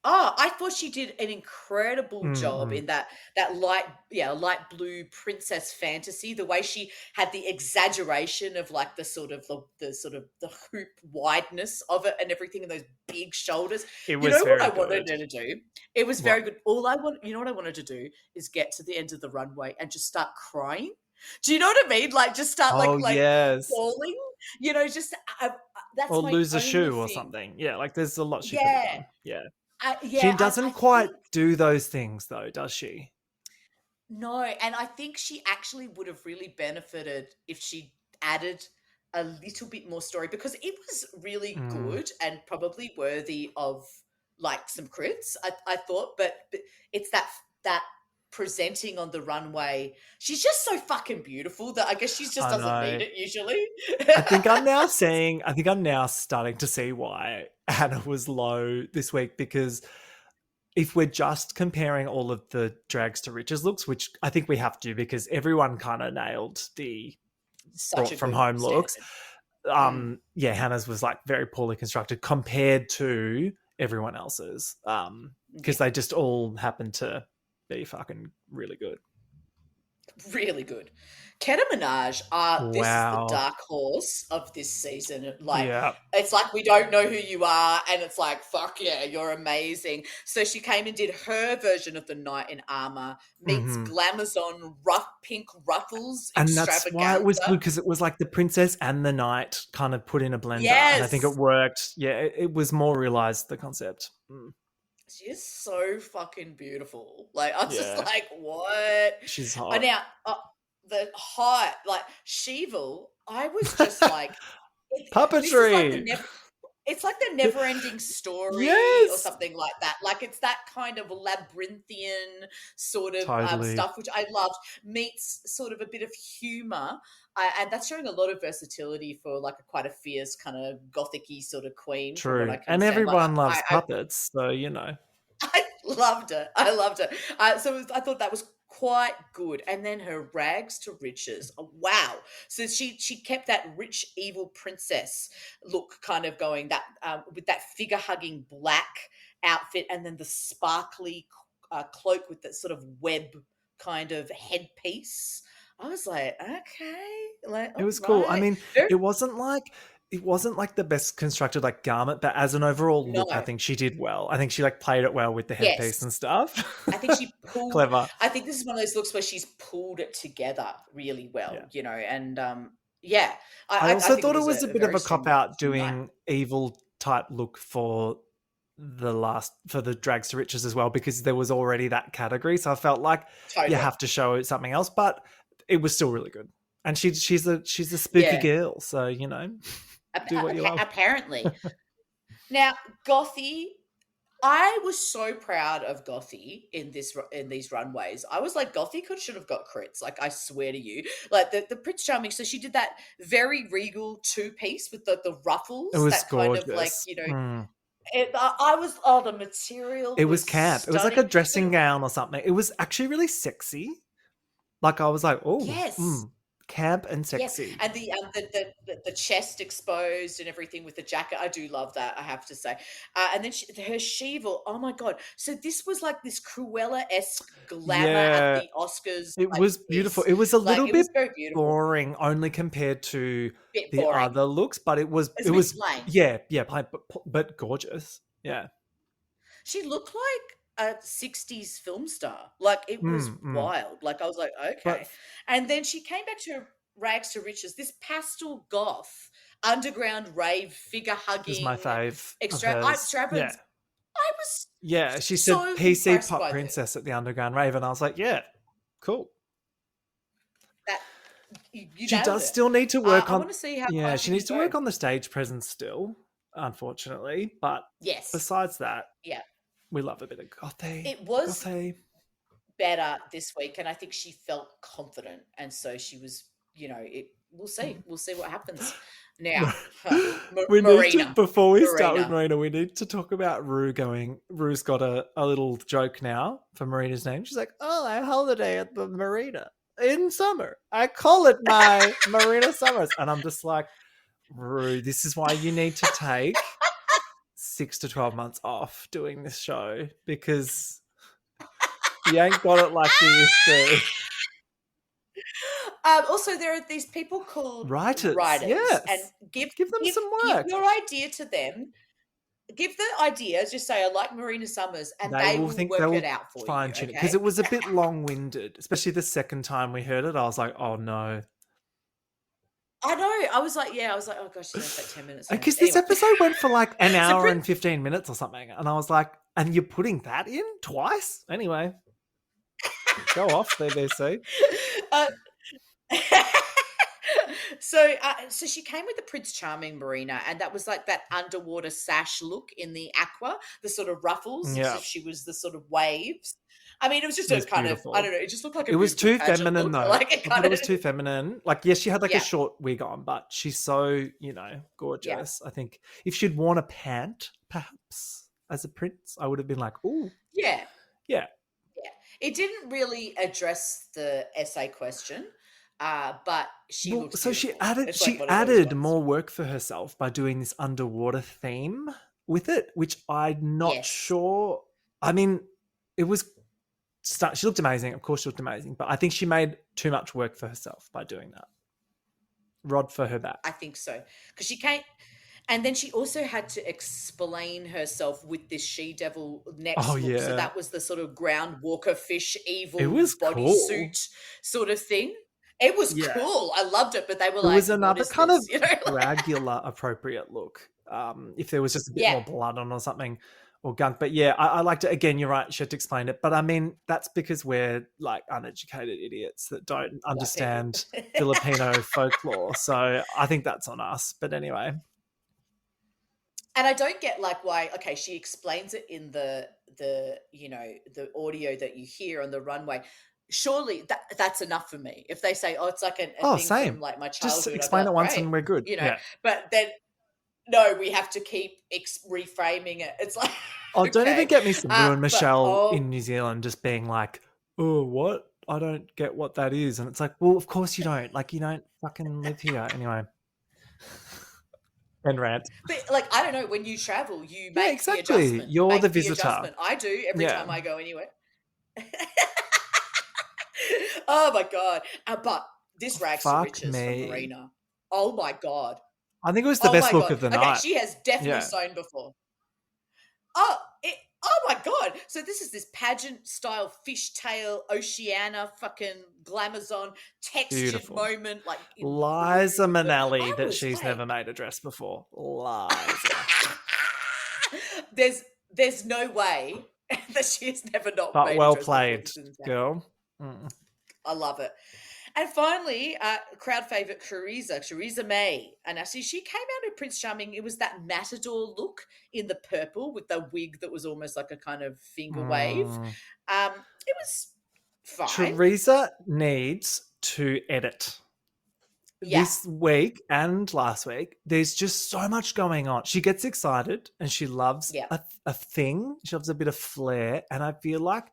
Oh, I thought she did an incredible job Mm-mm. in light blue princess fantasy. The way she had the exaggeration of like the sort of the hoop wideness of it and everything, and those big shoulders. It You was know what I very wanted good. her to do? It was very What? good. You know what I wanted to do is get to the end of the runway and just start crying. Do you know what I mean? Like just start Oh like yes. bawling. You know, just that's Or my lose a only shoe or thing. something. Yeah, like there's a lot she could have Yeah, done. Yeah. She yeah. I doesn't quite think do those things though, does she? No, and I think she actually would have really benefited if she added a little bit more story, because it was really Mm, good and probably worthy of like some crits, I thought, but it's that presenting on the runway. She's just so fucking beautiful that I guess she just I doesn't need know. it usually. I think I'm now starting to see why Hannah was low this week, because if we're just comparing all of the drags to riches looks, which I think we have to because everyone kind of nailed the Such brought a from good home looks. standard. Mm, Yeah, Hannah's was like very poorly constructed compared to everyone else's. yeah. Because they just all happen to be fucking really good. Really good. Keta Minaj, this is the Wow. dark horse of this season. Like, Yeah. it's like we don't know who you are, and it's like, fuck yeah, you're amazing. So she came and did her version of the Knight in Armor, meets Hmm. Glamazon rough pink ruffles And that's why it was extravaganza. good, because it was like the princess and the knight kind of put in a blender. And I think it Yes. worked. Yeah, it was more realized, the concept. Mm, She is so fucking beautiful. Like, I was just yeah. like, what? She's And hot. now, the height, like, Sheevil, I was just like, this is like the Puppetry. it's like the never-ending story or Yes. something like that. Like, it's that kind of labyrinthian sort of Totally. stuff, which I loved, meets sort of a bit of humor, and that's showing a lot of versatility for like a quite a fierce kind of gothicy sort of queen, from what I True. can And understand. Like, everyone loves I puppets, so you know. I loved it. I loved it. I thought that was quite good. And then her rags to riches. Oh, wow. So she kept that rich evil princess look kind of going, that with that figure hugging black outfit, and then the sparkly cloak with that sort of web kind of headpiece. I was like, okay, like, It all was cool. I right. mean, Very, it wasn't like the best constructed like garment, but as an overall no, look, I think she did well. I think she like played it well with the headpiece yes. and stuff. I think she pulled Clever. I think this is one of those looks where she's pulled it together really well, Yeah. and, yeah, I I also think it thought it was was a a bit of very a cop strong out strong night. doing evil type look for the drags to riches as well, because there was already that category. So I felt like you Totally. have to show something else, but it was still really good. And she's a spooky Yeah, girl, so you know, do what you love. apparently. Now, Gothy, I was so proud of Gothy in these runways. I was like, Gothy should have got crits. Like, I swear to you, like the Prince Charming. So she did that very regal two piece with the It ruffles, was that kind of like, gorgeous. Mm. I was, oh, the material It was was camp. It was like a stunning. But dressing gown or something. It was actually really sexy. Like I was like, oh, yes, camp and yes, sexy. and the chest exposed and everything with the jacket. I do love that, I have to say. And then her Sheeval. Oh my god! So this was like this Cruella-esque glamour at Yeah, the Oscars it like was beautiful. piece. It was a Like, little it bit was very beautiful. boring only compared to Bit the boring. other looks, but it was It's it a bit was plain. yeah, plain, but gorgeous. Yeah. She looked like a 60s film star. Like, it was Mm, mm. wild. Like, I was like, But okay. And then she came back to rags to riches, this pastel goth, underground rave, figure is my hugging, fave of hers. Yeah. extravagance. I was Yeah. She said so PC impressed pop by this. princess at the Underground Rave, and I was like, yeah, cool. That you She nailed does it. still need to work I on want to see how yeah, high she she needs can to go. work on the stage presence still, unfortunately. But Yes. besides that, Yeah. we love a bit of gothy. It was Gothy. better this week, and I think she felt confident, and so she was, we'll see what happens now. We need to, Marina, before we start with Marina. Marina, we need to talk about Rue's got a little joke now for Marina's name. She's like, oh, I holiday at the Marina in summer. I call it my Marina Summers. And I'm just like, Rue, this is why you need to take 6 to 12 months off doing this show, because you ain't got it like you used to. Also, there are these people called Writers, writers, and yes. give Give them give some give work. your idea to them. Give the idea. Just say, I like Marina Summers, and They they will will think they work it will out for you. fine tune it, because Okay. it was a bit long winded, especially the second time we heard it. I was like, oh no. I know. I was like, yeah. I was like, oh gosh, she's gonna take 10 minutes on this Because this anyway. episode went for like an So hour and 15 minutes or something. And I was like, and you're putting that in twice? Anyway, show off, BBC. uh, So she came with the Prince Charming Marina, and that was like that underwater sash look in the aqua, the sort of ruffles, as Yeah, if she was the sort of waves. I mean, it was just it a was kind of, I beautiful. don't know, it just looked like a It was beautiful too pageant feminine look. though. Like it I thought kind it of, was too feminine. Like, yes, she had like a yeah, short wig on, but she's so, yeah, gorgeous. I think if she'd worn a pant, perhaps, as a prince, I would have been like, ooh, yeah, yeah. yeah. It didn't really address the essay question, but she Well, looks so she beautiful. added It's like she one of those added ones. more work for herself by doing this underwater theme with it, which I'm not Yes. sure. I mean, it was she looked amazing. Of course, she looked amazing, but I think she made too much work for herself by doing that. Rod for her I back. think so. Because she came, and then she also had to explain herself with this she devil Oh next look. So yeah, that was the sort of ground walker fish it evil was cool. bodysuit sort of thing. It was Yeah, cool. I loved it, but they were it was like, "What another is kind of this?" You know? Dracula appropriate look. If there was just a bit Yeah. more blood on or something or gunk. But yeah, I liked it. Again, you're right. She had to explain it. But I mean, that's because we're like uneducated idiots that don't White people. understand Filipino folklore. So I think that's on us. But anyway. And I don't get like why. Okay, she explains it in the audio that you hear on the runway. Surely that's enough for me. If they say, "Oh, it's like a Oh, thing from same. like my Just childhood," I'd be explain it like, once "Great," and we're good. you know. Yeah. But then no, we have to keep reframing it. It's like Oh, don't even okay, get me started on but Michelle oh, in New Zealand just being like, oh, what? I don't get what that is. And it's like, well, of course you don't. Like, you don't fucking live here. Anyway, and rant. but like I don't know. When you travel, you Yeah, make the exactly. adjustment. You You're the make the visitor. adjustment. I do every Yeah. time I go anywhere. Oh my god! But this rags to Fuck riches from me. Marina. Oh my god! I think it was the Oh best my look god! of the Okay, night. she has definitely Yeah. sewn before. Oh, oh my god! So this is this pageant style fishtail Oceania fucking glamazon textured Beautiful. moment like in Liza blue. Minnelli I that was she's never like, made a dress before. Liza. there's there's no way that she has never not But made a well dress before. played, This is insane. girl. Mm. I love it. And finally, crowd favorite Carissa May. And actually, she came out of Prince Charming. It was that matador look in the purple with the wig that was almost like a kind of finger wave. Mm. It was fine. Teresa needs to edit. Yeah, This week and last week, there's just so much going on. She gets excited and she loves yeah. a thing. She loves a bit of flair. And I feel like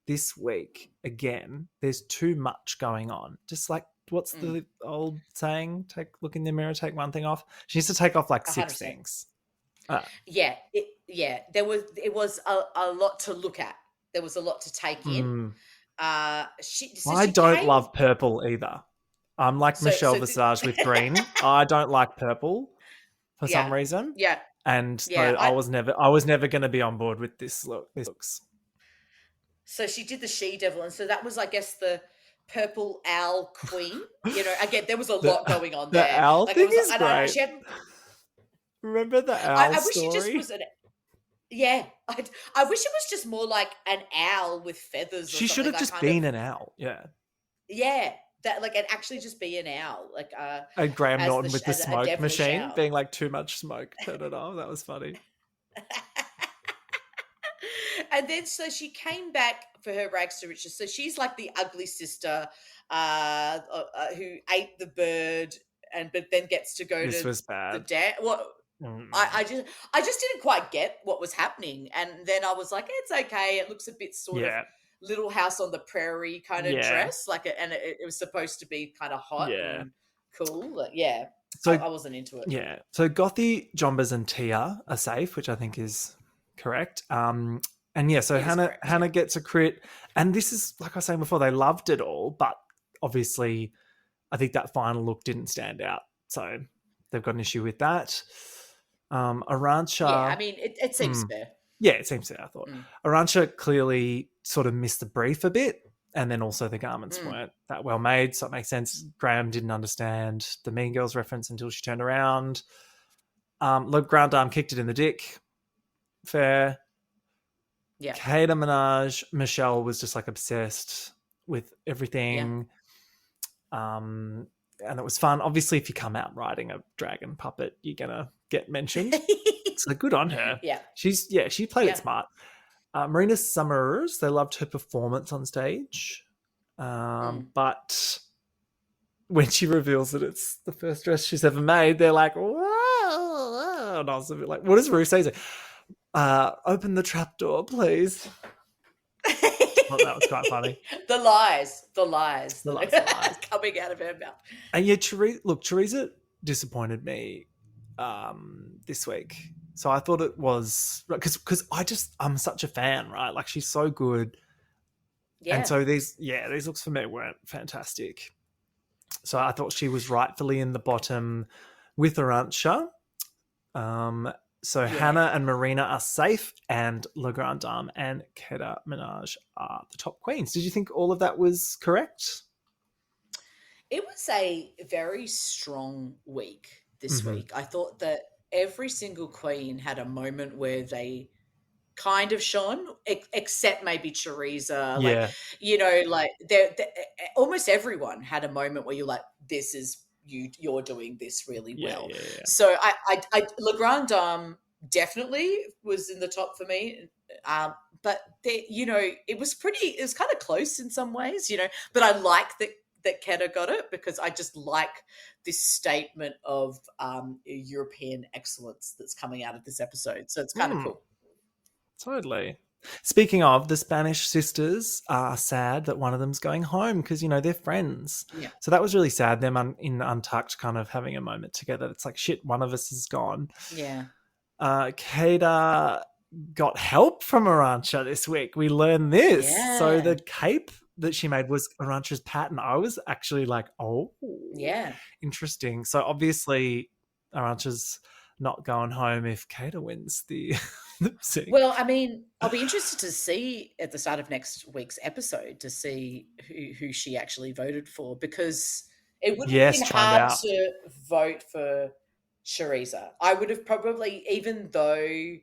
this week, again, there's too much going on. Just like, what's Mm, the old saying? Look in the mirror, take one thing off. She needs to take off like six 100%. things. Uh, Yeah, yeah. It was a lot to look at. There was a lot to take in. mm. So I she don't came. love purple either. I'm like So Michelle so Visage with green. I don't like purple for some yeah, reason. yeah, And yeah. so I was never going to be on board with this look. This looks So she did the she devil, and so that was, I guess, the purple owl queen. You know, again, there was a lot the going on the there. owl Like it thing was, is and great. she had. Remember the owl I wish she just story? was an. Yeah, I wish it was just more like an owl with feathers or She should something. have Like just kind of, been an owl. Yeah. yeah, that like it actually just be an owl, like And Graham as Norton with the as a smoke devilish machine owl. being like too much smoke. Turn it off. That was funny. And then so she came back for her rags to riches. So she's like the ugly sister who ate the bird and but then gets to go This to was the bad. dance. What Mm. I just didn't quite get what was happening. And then I was like, it's okay. It looks a bit sort of Yeah. Little House on the Prairie kind of Yeah. dress, like and it was supposed to be kind of hot Yeah. and cool. Like, yeah, So I wasn't into it. yeah. So Gothy, Jombas, and Tia are safe, which I think is correct. And yeah, so It is Hannah correct. Hannah Yeah. gets a crit, and this is like I was saying before, they loved it all, but obviously, I think that final look didn't stand out, so they've got an issue with that. Yeah, I Arancha, mean, it seems mm, fair. yeah, it seems fair. I thought Mm, Arancha clearly sort of missed the brief a bit, and then also the garments mm. weren't that well made, so it makes sense. Graham didn't understand the Mean Girls reference until she turned around. Look, Grand Arm kicked it in the dick. Fair. Yeah, Kata Minaj, Michelle was just like obsessed with yeah. everything. Um, and it was fun. Obviously, if you come out riding a dragon puppet, you're gonna get mentioned. So good on her. Yeah. She played it Yeah. smart. Marina Summers, they loved her performance on stage, Mm. but when she reveals that it's the first dress she's ever made, they're like, whoa. And I was a bit like, what does Rue say? Open the trap door, please. I thought that was quite funny. The lies The that lies, the lies. are coming out of her mouth. And yeah, Teresa disappointed me this week. So I thought it was because I'm such a fan, right? Like she's so good. And Yeah. so these looks for me weren't fantastic. So I thought she was rightfully in the bottom with Arancha. So Yeah. Hannah and Marina are safe, and Le Grand Dame and Keda Minaj are the top queens. Did you think all of that was correct? It was a very strong week this Mm-hmm. week. I thought that every single queen had a moment where they kind of shone, except maybe Teresa. Like, Yeah. you know, like almost everyone had a moment where you're like, this is you're doing this really well. Yeah. So Le Grand Dame definitely was in the top for me. But you know, it was kind of close in some ways, you know, but I like that Keta got it because I just like this statement of European excellence that's coming out of this episode. So it's kind of cool. Totally. Speaking of, the Spanish sisters are sad that one of them's going home because, you know, they're friends. Yeah. So that was really sad, them in Untucked kind of having a moment together. It's like, shit, one of us is gone. Yeah. Keda got help from Arancha this week. We learned this. Yeah. So the cape that she made was Arancha's pattern. I was actually like, oh. Yeah. Interesting. So obviously Arancha's not going home if Keda wins the lip sync. Well, I mean, I'll be interested to see at the start of next week's episode to see who she actually voted for, because it would have been hard to vote for Teresa. I would have probably, even though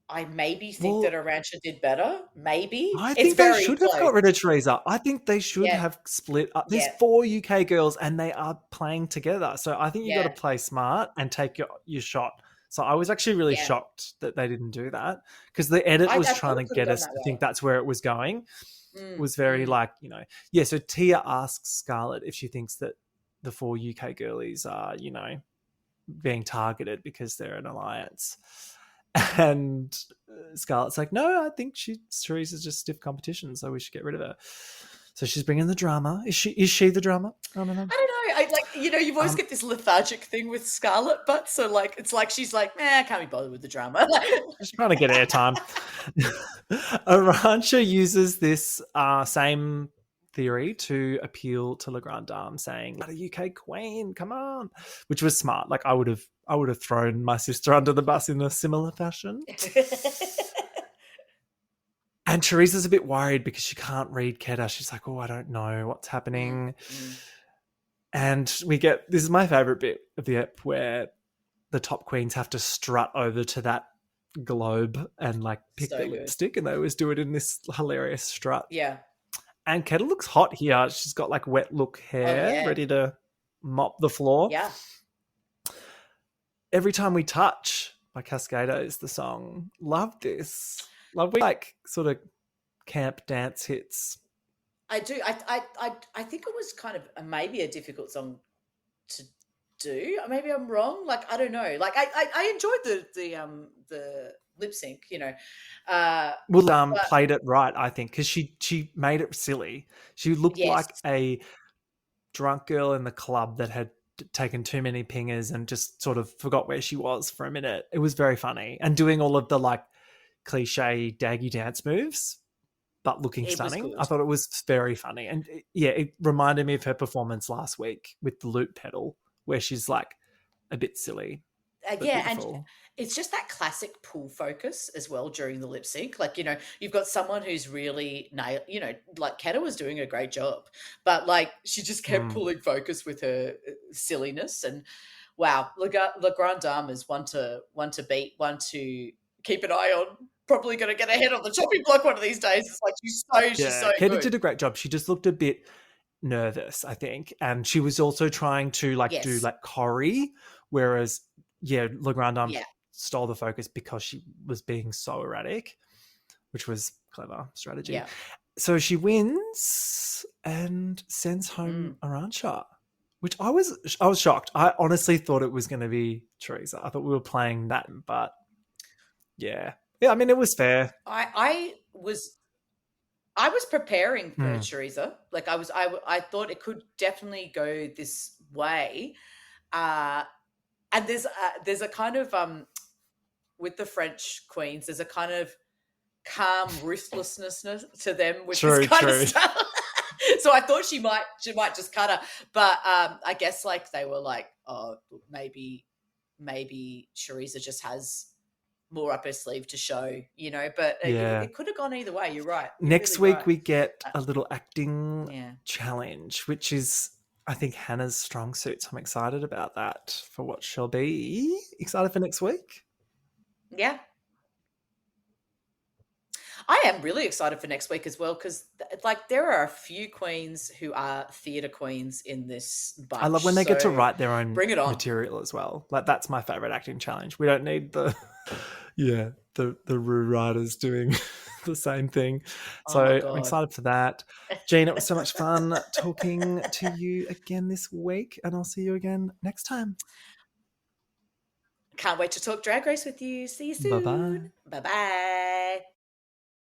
I maybe think that Arancha did better. Maybe. I think they should have got rid of Teresa. I think they should have split up. There's 4 UK girls and they are playing together. So I think you got to play smart and take your shot. So I was actually really shocked that they didn't do that, because the edit was trying to get us to think that's where it was going. It was very like, you know, so Tia asks Scarlett if she thinks that the 4 UK girlies are, you know, being targeted because they're an alliance. And Scarlett's like, no, I think Teresa's just stiff competition, so we should get rid of her. So she's bringing the drama. Is she the drama? I don't know. I like, you know, you've always get this lethargic thing with Scarlett, but so like it's like she's like, I can't be bothered with the drama. Just trying to get airtime. Arancha uses this same theory to appeal to Le Grand Dame, saying, "Not a UK queen, come on," which was smart. Like I would have thrown my sister under the bus in a similar fashion. And Teresa's a bit worried because she can't read Keta. She's like, "Oh, I don't know what's happening." And this is my favorite bit of the ep, where the top queens have to strut over to that globe and like pick their lipstick, and they always do it in this hilarious strut. Yeah. And Keta looks hot here. She's got like wet look hair, ready to mop the floor. Yeah. Every Time We Touch by Cascada is the song. Love this. Love like sort of camp dance hits. I do. I think it was kind of maybe a difficult song to do. Maybe I'm wrong. Like I don't know. Like I enjoyed the lip sync. You know, played it right, I think, because she made it silly. She looked like a drunk girl in the club that had taken too many pingers and just sort of forgot where she was for a minute. It was very funny, and doing all of the like cliche daggy dance moves, but looking stunning. I thought it was very funny. And it reminded me of her performance last week with the loop pedal, where she's like a bit silly. And it's just that classic pull focus as well during the lip sync. Like, you know, you've got someone who's really you know, like Keta was doing a great job, but like she just kept pulling focus with her silliness. And wow, Le Grand Dame is one to beat, one to keep an eye on. Probably going to get ahead on the chopping block one of these days. It's like she's so Keta good. did a great job. She just looked a bit nervous, I think. And she was also trying to like do Yes. like Corey, whereas Legrand Yeah. stole the focus because she was being so erratic, which was clever strategy. Yeah. So she wins and sends home Mm. Arancha, which I was shocked. I honestly thought it was going to be Teresa. I thought we were playing that, but yeah. I mean, it was fair. I was preparing for Hmm. Teresa. Like I thought it could definitely go this way. Uh and there's a kind of with the French queens, there's a kind of calm ruthlessness to them with this True, kind of true. stuff. So I thought she might just cut her, but I guess like they were like, oh, maybe Teresa just has more up her sleeve to show, But Yeah. it could have gone either way. You're right. You're Next really week right. we get Uh, a little acting yeah, challenge, which is I think Hannah's strong suit. So I'm excited about that for what she'll be. Excited for next week? yeah. I am really excited for next week as well because, like, there are a few queens who are theatre queens in this I love bunch. when they get to So write their own bring it on. material as well. Like that's my favorite acting challenge. We don't need the the Rue writers doing the same thing. Oh my So I'm God. excited for that. Jean, it was so much fun talking to you again this week, and I'll see you again next time. Can't wait to talk Drag Race with you. See you Bye soon. bye. Bye bye.